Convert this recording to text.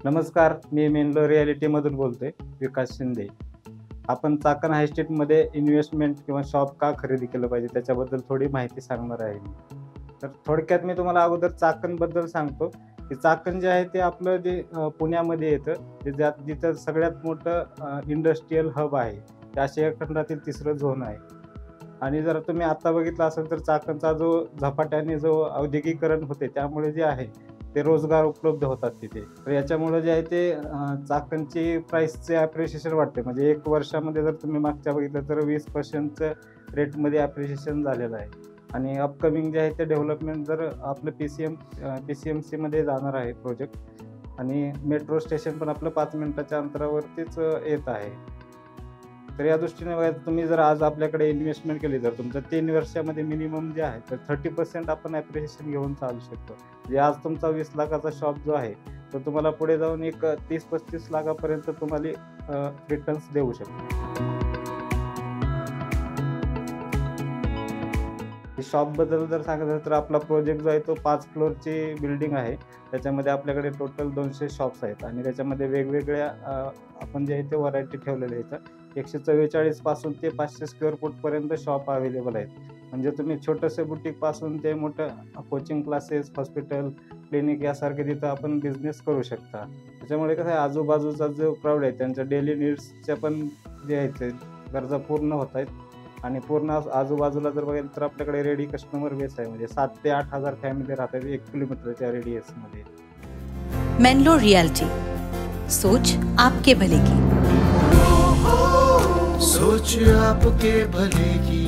नमस्कार, मी मेनलो रिॲलिटीमधून बोलतोय, विकास शिंदे. आपण चाकण हायस्ट्रीटमध्ये इन्व्हेस्टमेंट किंवा शॉप का खरेदी केलं पाहिजे त्याच्याबद्दल थोडी माहिती सांगणार आहे मी. तर थोडक्यात मी तुम्हाला अगोदर चाकणबद्दल सांगतो, की चाकण जे आहे ते आपलं जे पुण्यामध्ये येतं, ते जिथं सगळ्यात मोठं इंडस्ट्रियल हब आहे. ते आशिया खंडातील तिसरं झोन आहे. आणि जर तुम्ही आता बघितलं असेल तर चाकणचा जो झपाट्याने जो औद्योगिकीकरण होते त्यामुळे जे आहे ते रोजगार उपलब्ध होतात तिथे. तर याच्यामुळे जे आहे ते चाकणची प्राईसचे ॲप्रिशिएशन वाढते. म्हणजे 1 वर्षामध्ये जर तुम्ही मागच्या बघितलं तर 20% रेटमध्ये ॲप्रिशिएशन झालेलं आहे. आणि अपकमिंग जे आहे ते डेव्हलपमेंट जर आपलं PCMCमध्ये जाणार आहे प्रोजेक्ट. आणि मेट्रो स्टेशन पण आपलं 5 मिनिटाच्या अंतरावरतीच येत आहे. तर या दृष्टीने बघा, तुम्ही जर आज आपल्याकडे इन्व्हेस्टमेंट केली तर तुमचं 3 वर्षामध्ये मिनिमम जे आहे तर 30% आपण ॲप्रिशिएशन घेऊन चालू शकतो. म्हणजे आज तुमचा 20 लाखाचा शॉप जो आहे तो तुम्हाला पुढे जाऊन एक 30-35 लाखापर्यंत तुम्हाला रिटर्न्स देऊ शकतो. शॉपबद्दल जर सांगायचं तर आपला प्रोजेक्ट जो आहे तो 5 फ्लोअरची बिल्डिंग आहे. त्याच्यामध्ये आपल्याकडे टोटल 200 शॉप्स आहेत आणि त्याच्यामध्ये वेगवेगळ्या आपण जे आहे ते व्हरायटी ठेवलेल्या आहेत. 144 पासून ते 500 स्क्वेअर फूटपर्यंत शॉप अवेलेबल आहेत. म्हणजे तुम्ही छोटंसं बुटीकपासून ते मोठं कोचिंग क्लासेस, हॉस्पिटल, क्लिनिक यासारखे तिथं आपण बिझनेस करू शकता. त्याच्यामुळे कसं आहे, आजूबाजूचा जो क्राऊड आहे त्यांच्या डेली नीड्सच्या पण जे आहेत ते गरजा पूर्ण होत आहेत. आणि पूर्ण आजूबाजूला जर बघाल तर आपल्याकडे रेडी कस्टमर बेस आहे. म्हणजे 7 ते 8 हजार फॅमिली राहतात 1 किलोमीटरच्या रेडियसमध्ये. मेनलो रियल्टी, सोच आपके भले की. सोच आपके भले की.